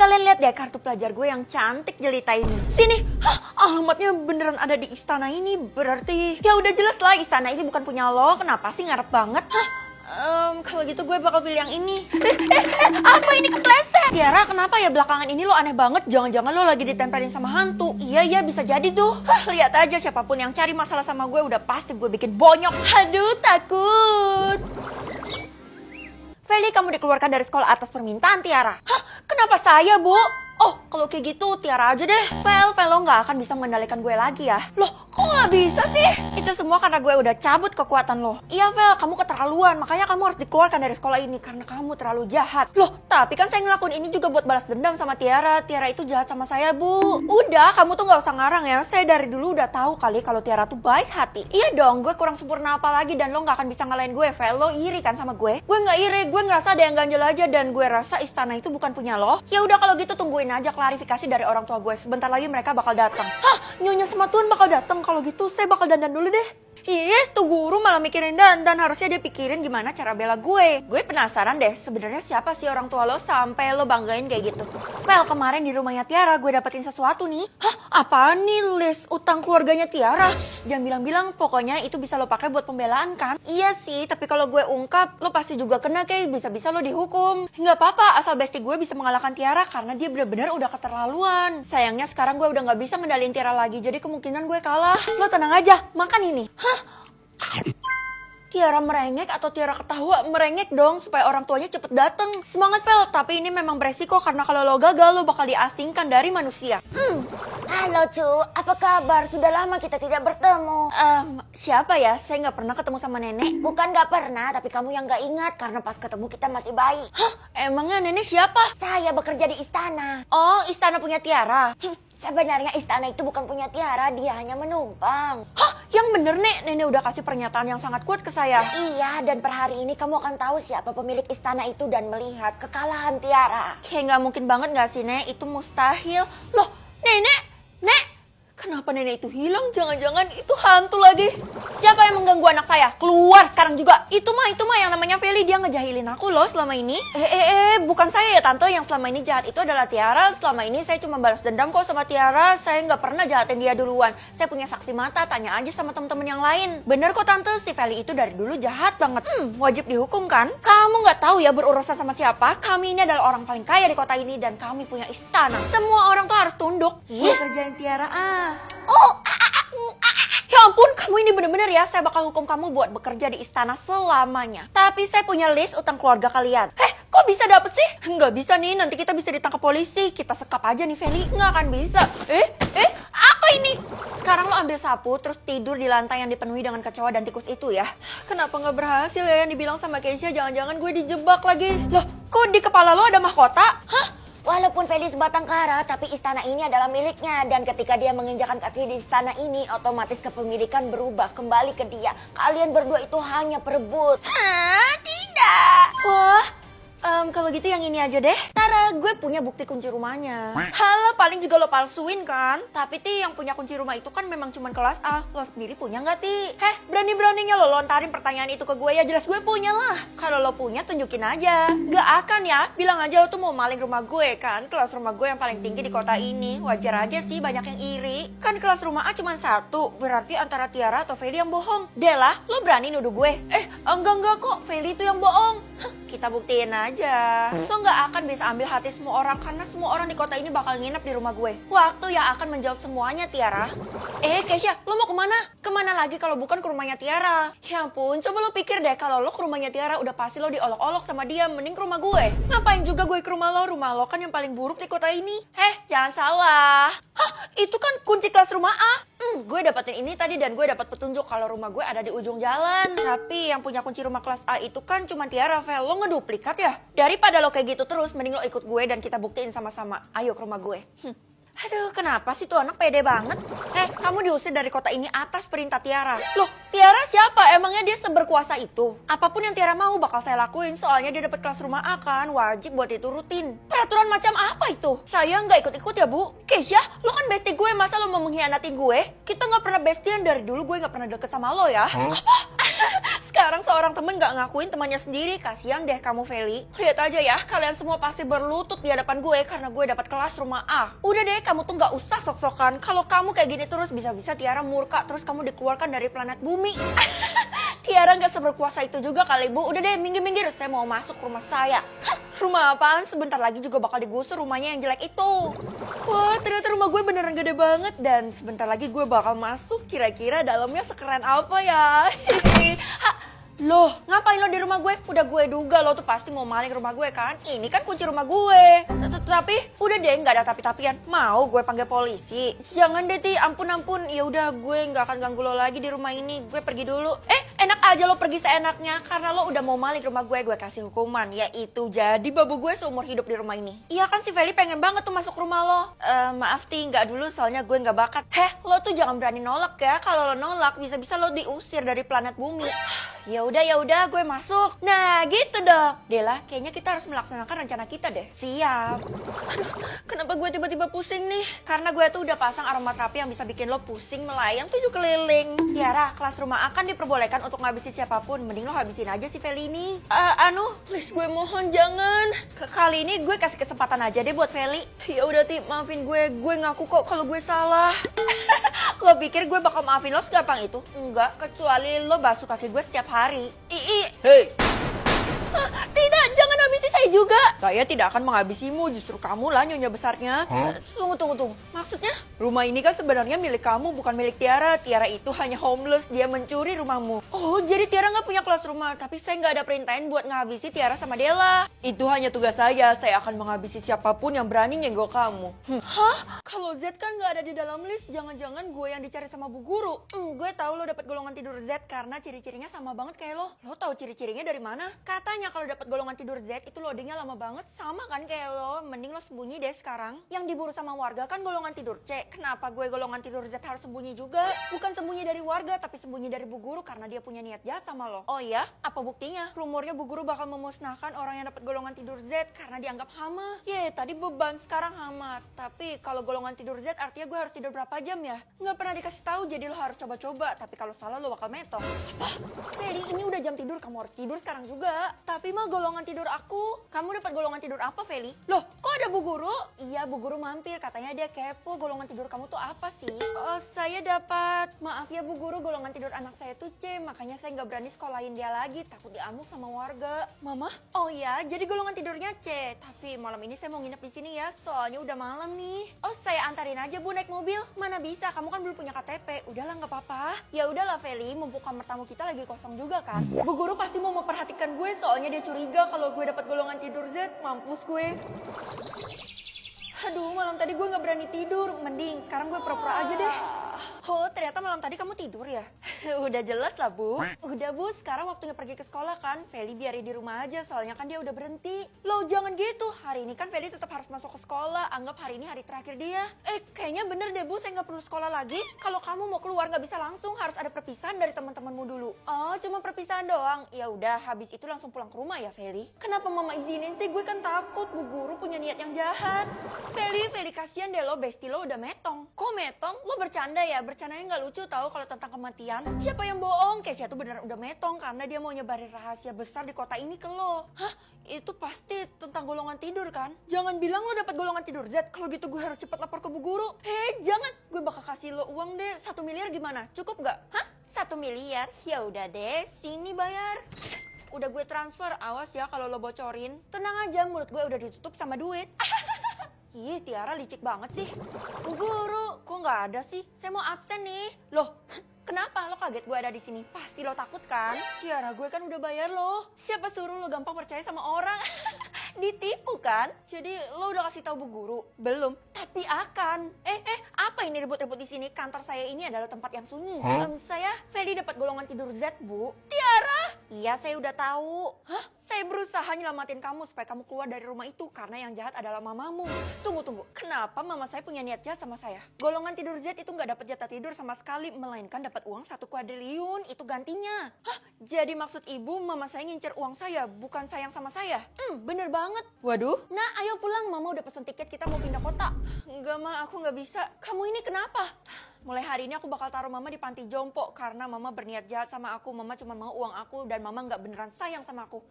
kalian lihat deh kartu pelajar gue yang cantik jelita ini. Sini, alamatnya beneran ada di istana ini. Berarti ya udah jelas lah istana ini bukan punya lo. Kenapa sih ngarep banget? Kalau gitu gue bakal pilih yang ini. Apa ini kepleset? Tiara, kenapa ya belakangan ini lo aneh banget? Jangan-jangan lo lagi ditempelin sama hantu. Iya, bisa jadi tuh. Lihat aja siapapun yang cari masalah sama gue udah pasti gue bikin bonyok. Aduh, takut. Feli, kamu dikeluarkan dari sekolah atas permintaan Tiara. Kenapa saya, Bu? Oh, kalau kayak gitu Tiara aja deh. Fel, lo nggak akan bisa mengendalikan gue lagi ya. Loh, kok nggak bisa sih? Itu semua karena gue udah cabut kekuatan lo. Iya, Fel, kamu keterlaluan. Makanya kamu harus dikeluarkan dari sekolah ini karena kamu terlalu jahat. Loh, tapi kan saya ngelakuin ini juga buat balas dendam sama Tiara. Tiara itu jahat sama saya, Bu. Udah, kamu tuh nggak usah ngarang ya. Saya dari dulu udah tahu kali kalau Tiara tuh baik hati. Iya dong, gue kurang sempurna apa lagi dan lo nggak akan bisa ngalahin gue, Fel. Lo iri kan sama gue? Gue nggak iri, gue ngerasa ada yang ganjel aja dan gue rasa istana itu bukan punya lo. Ya udah kalau gitu tungguin aja klarifikasi dari orang tua gue. Sebentar lagi mereka bakal datang. Nyonya sama Tuan bakal datang. Kalau gitu saya bakal dandan dulu deh. Iya, tuh guru malah mikirin dandan. Harusnya dia pikirin gimana cara bela gue. Gue penasaran deh, sebenarnya siapa sih orang tua lo sampai lo banggain kayak gitu. Fel, kemarin di rumahnya Tiara gue dapetin sesuatu nih. Apaan nih? List utang keluarganya Tiara. Jangan bilang-bilang, pokoknya itu bisa lo pakai buat pembelaan kan? Iya sih, tapi kalau gue ungkap, lo pasti juga kena kayak bisa-bisa lo dihukum. Nggak apa-apa, asal bestie gue bisa mengalahkan Tiara karena dia benar-benar udah keterlaluan. Sayangnya sekarang gue udah nggak bisa ngendalin Tiara lagi, jadi kemungkinan gue kalah. Lo tenang aja, makan ini. Tiara merengek atau Tiara ketawa? Merengek dong supaya orang tuanya cepet dateng. Semangat Fel, tapi ini memang beresiko karena kalau lo gagal lo bakal diasingkan dari manusia. Halo Cu, apa kabar? Sudah lama kita tidak bertemu. Siapa ya? Saya nggak pernah ketemu sama nenek. Bukan gak pernah, tapi kamu yang gak ingat karena pas ketemu kita masih bayi. Emangnya nenek siapa? Saya bekerja di istana. Oh, istana punya Tiara. Sebenarnya istana itu bukan punya Tiara, dia hanya menumpang. Yang bener Nek, nenek udah kasih pernyataan yang sangat kuat ke saya. Iya, dan per hari ini kamu akan tahu siapa pemilik istana itu dan melihat kekalahan Tiara. Kayak nggak mungkin banget nggak sih Nek? Itu mustahil. Loh, Nek, kenapa nenek itu hilang? Jangan-jangan itu hantu lagi. Siapa yang mengganggu anak saya? Keluar sekarang juga. Itu mah yang namanya Feli, dia ngejahilin aku loh selama ini. Bukan saya ya tante, yang selama ini jahat itu adalah Tiara. Selama ini saya cuma balas dendam kok sama Tiara. Saya nggak pernah jahatin dia duluan. Saya punya saksi mata, tanya aja sama temen-temen yang lain. Bener kok tante, si Feli itu dari dulu jahat banget. Wajib dihukum kan? Kamu nggak tahu ya berurusan sama siapa? Kami ini adalah orang paling kaya di kota ini dan kami punya istana. Semua orang tuh harus tunduk. Kerjain Tiara Ya ampun, kamu ini bener-bener ya, saya bakal hukum kamu buat bekerja di istana selamanya. Tapi saya punya list utang keluarga kalian. Kok bisa dapet sih? Nggak bisa nih, nanti kita bisa ditangkap polisi. Kita sekap aja nih Feli, nggak akan bisa. Apa ini? Sekarang lo ambil sapu, terus tidur di lantai yang dipenuhi dengan kecoa dan tikus itu ya. Kenapa nggak berhasil ya yang dibilang sama Keisha? Jangan-jangan gue dijebak lagi. Loh, kok di kepala lo ada mahkota? Walaupun Feli sebatang kara, tapi istana ini adalah miliknya. Dan ketika dia menginjakan kaki di istana ini, otomatis kepemilikan berubah kembali ke dia. Kalian berdua itu hanya perebut. Tidak. Wah, kalau gitu yang ini aja deh. Tara, gue punya bukti kunci rumahnya. Halah, paling juga lo palsuin kan? Tapi Ti, yang punya kunci rumah itu kan memang cuma kelas A. Lo sendiri punya nggak Ti? Berani-beraninya lo lontarin pertanyaan itu ke gue ya. Jelas gue punya lah. Kalau lo punya, tunjukin aja. Nggak akan ya. Bilang aja lo tuh mau maling rumah gue kan. Kelas rumah gue yang paling tinggi di kota ini. Wajar aja sih banyak yang iri. Kan kelas rumah A cuma 1. Berarti antara Tiara atau Feli yang bohong. Dela, lo berani nuduh gue? Enggak kok. Feli itu yang bohong. Kita buktiin aja. Lo nggak akan bisa ambil hati semua orang karena semua orang di kota ini bakal nginep di rumah gue. Waktu yang akan menjawab semuanya, Tiara. Keisha, lo mau kemana? Kemana lagi kalau bukan ke rumahnya Tiara? Ya ampun, coba lo pikir deh kalau lo ke rumahnya Tiara udah pasti lo diolok-olok sama dia. Mending ke rumah gue. Ngapain juga gue ke rumah lo? Rumah lo kan yang paling buruk di kota ini. Jangan salah. Itu kan kunci kelas rumah A. Gue dapetin ini tadi dan gue dapat petunjuk kalau rumah gue ada di ujung jalan. Tapi yang punya kunci rumah kelas A itu kan cuma Tiara, Vel. Lo ngeduplikat ya? Daripada lo kayak gitu terus, mending lo ikut gue dan kita buktiin sama-sama. Ayo ke rumah gue. Aduh, kenapa sih tuh anak pede banget? Kamu diusir dari kota ini atas perintah Tiara. Loh, Tiara siapa? Emangnya dia seberkuasa itu? Apapun yang Tiara mau bakal saya lakuin, soalnya dia dapat kelas rumah A kan, wajib buat diturutin. Peraturan macam apa itu? Saya nggak ikut-ikut ya, Bu. Keisha, lo kan bestie gue, masa lo mau mengkhianatin gue? Kita nggak pernah bestian dari dulu, gue nggak pernah deket sama lo ya. Apa? Sekarang seorang temen gak ngakuin temannya sendiri. Kasian deh kamu, Feli. Lihat aja ya, kalian semua pasti berlutut di hadapan gue karena gue dapat kelas rumah A. Udah deh, kamu tuh gak usah sok-sokan. Kalau kamu kayak gini terus, bisa-bisa Tiara murka terus kamu dikeluarkan dari planet bumi. Tiara gak seberkuasa itu juga kali, Bu. Udah deh, minggir-minggir. Saya mau masuk ke rumah saya. Hah, rumah apaan? Sebentar lagi juga bakal digusur rumahnya yang jelek itu. Wah, ternyata rumah gue beneran gede banget. Dan sebentar lagi gue bakal masuk. Kira-kira dalamnya sekeren apa ya? Hah, loh, ngapain lo di rumah gue? Udah gue duga lo tuh pasti mau maling rumah gue kan? Ini kan kunci rumah gue. Tapi udah deh, nggak ada tapi-tapian. Mau gue panggil polisi? Jangan deh, Ti. Ampun. Ya udah, gue nggak akan ganggu lo lagi di rumah ini. Gue pergi dulu. Enak aja lo pergi seenaknya. Karena lo udah mau maling rumah gue kasih hukuman. Yaitu jadi babu gue seumur hidup di rumah ini. Iya kan si Feli pengen banget tuh masuk rumah lo. Maaf, Ti, nggak dulu soalnya gue nggak bakat. Lo tuh jangan berani nolak ya. Kalau lo nolak, bisa-bisa lo diusir dari planet bumi. Ya udah, gue masuk. Nah, gitu dong. Dela, kayaknya kita harus melaksanakan rencana kita deh. Siap. Aduh, kenapa gue tiba-tiba pusing nih? Karena gue tuh udah pasang aromaterapi yang bisa bikin lo pusing melayang 7 keliling. Tiara, kelas rumah akan diperbolehkan untuk ngabisin siapapun. Mending lo habisin aja si Feli ini. Please gue mohon jangan. Kali ini gue kasih kesempatan aja deh buat Feli. Ya udah, Ti, maafin gue. Gue ngaku kok kalau gue salah. Lo pikir gue bakal maafin lo segampang itu? Enggak, kecuali lo basuh kaki gue setiap hari. Hei! Tidak, jangan habisi saya juga. Saya tidak akan menghabisimu, justru kamu lah nyonya besarnya. Tunggu. Maksudnya? Rumah ini kan sebenarnya milik kamu, bukan milik Tiara. Tiara itu hanya homeless, dia mencuri rumahmu. Oh, jadi Tiara nggak punya kelas rumah, tapi saya nggak ada perintahin buat menghabisi Tiara sama Dela. Itu hanya tugas saya akan menghabisi siapapun yang berani nyenggol kamu. Hah? Kalau Z kan nggak ada di dalam list, jangan-jangan gue yang dicari sama Bu Guru. Gue tahu lo dapat golongan tidur Z karena ciri-cirinya sama banget kayak lo. Lo tahu ciri-cirinya dari mana? Katanya kalau dapat golongan tidur Z itu loadingnya lama banget, sama kan kayak lo. Mending lo sembunyi deh sekarang. Yang diburu sama warga kan golongan tidur C. Kenapa gue golongan tidur Z harus sembunyi juga? Bukan sembunyi dari warga, tapi sembunyi dari Bu Guru karena dia punya niat jahat sama lo. Oh iya? Apa buktinya? Rumornya Bu Guru bakal memusnahkan orang yang dapat golongan tidur Z karena dianggap hama. Tadi beban, sekarang hama. Tapi kalau golongan tidur Z artinya gue harus tidur berapa jam ya? Nggak pernah dikasih tahu, jadi lo harus coba-coba. Tapi kalau salah lo bakal metong. Apa? Feli, ini udah jam tidur, kamu harus tidur sekarang juga. Tapi mah golongan tidur aku. Kamu dapat golongan tidur apa, Feli? Loh, kok ada Bu Guru? Iya, Bu Guru mampir. Katanya dia kepo golongan tidur kamu tuh apa sih? Saya dapat. Maaf ya Bu Guru, golongan tidur anak saya tuh C. Makanya saya nggak berani sekolahin dia lagi. Takut diamuk sama warga. Mama? Oh ya, jadi golongan tidurnya C. Tapi malam ini saya mau nginep di sini ya. Soalnya udah malam nih. Oh, saya antarin aja Bu naik mobil. Mana bisa, kamu kan belum punya KTP. Udahlah, nggak apa-apa. Ya udahlah Feli, mumpung kamar tamu kita lagi kosong juga kan. Bu Guru pasti mau memperhatikan gue soalnya dia curiga kalau gue dapat golongan tidur Z. Mampus gue. Aduh, malam tadi gue gak berani tidur. Mending sekarang gue pura-pura aja deh. Oh, ternyata malam tadi kamu tidur ya? Udah jelas lah, Bu. Udah, Bu. Sekarang waktunya pergi ke sekolah kan? Feli biarin di rumah aja, soalnya kan dia udah berhenti. Loh, jangan gitu. Hari ini kan Feli tetap harus masuk ke sekolah. Anggap hari ini hari terakhir dia. Kayaknya bener deh, Bu. Saya gak perlu sekolah lagi. Kalau kamu mau keluar gak bisa langsung. Harus ada perpisahan dari teman-temanmu dulu. Oh, cuma perpisahan doang? Ya udah, habis itu langsung pulang ke rumah ya, Feli. Kenapa Mama izinin sih? Gue kan takut Bu Guru punya niat yang jahat. Feli, kasihan deh lo, besti lo udah metong. Kok metong? Lo bercanda ya? Bercandanya nggak lucu tahu kalau tentang kematian. Siapa yang bohong? Keisha tuh beneran udah metong karena dia mau nyebarin rahasia besar di kota ini ke lo. Hah? Itu pasti tentang golongan tidur kan? Jangan bilang lo dapat golongan tidur Z. Kalau gitu gue harus cepat lapor ke Bu Guru. Jangan. Gue bakal kasih lo uang deh. 1 miliar gimana? Cukup nggak? Hah? 1 miliar? Ya udah deh, sini bayar. Udah gue transfer, awas ya kalau lo bocorin. Tenang aja, mulut gue udah ditutup sama duit. Ih, Tiara licik banget sih. Bu Guru, kok nggak ada sih? Saya mau absen nih. Loh, kenapa lo kaget gue ada di sini? Pasti lo takut kan? Tiara, gue kan udah bayar lo. Siapa suruh lo gampang percaya sama orang? Ditipu kan? Jadi lo udah kasih tahu Bu Guru? Belum, tapi akan. Apa ini ribut-ribut di sini? Kantor saya ini adalah tempat yang sunyi. Saya Feli dapat golongan tidur Z, Bu. Tiara? Iya, saya udah tahu. Hah? Saya berusaha nyelamatin kamu supaya kamu keluar dari rumah itu karena yang jahat adalah mamamu. Tunggu. Kenapa mama saya punya niat jahat sama saya? Golongan tidur Z itu nggak dapat jatah tidur sama sekali, melainkan dapat uang 1 kuadriliun. Itu gantinya. Hah? Jadi maksud ibu mama saya ngincer uang saya, bukan sayang sama saya? Bener banget. Waduh. Nah, ayo pulang. Mama udah pesen tiket, kita mau pindah kota. Enggak, Ma. Aku nggak bisa. Kamu ini kenapa? mulai hari ini aku bakal taruh mama di panti jompo karena mama berniat jahat sama aku. Mama cuma mau uang aku dan mama nggak beneran sayang sama aku.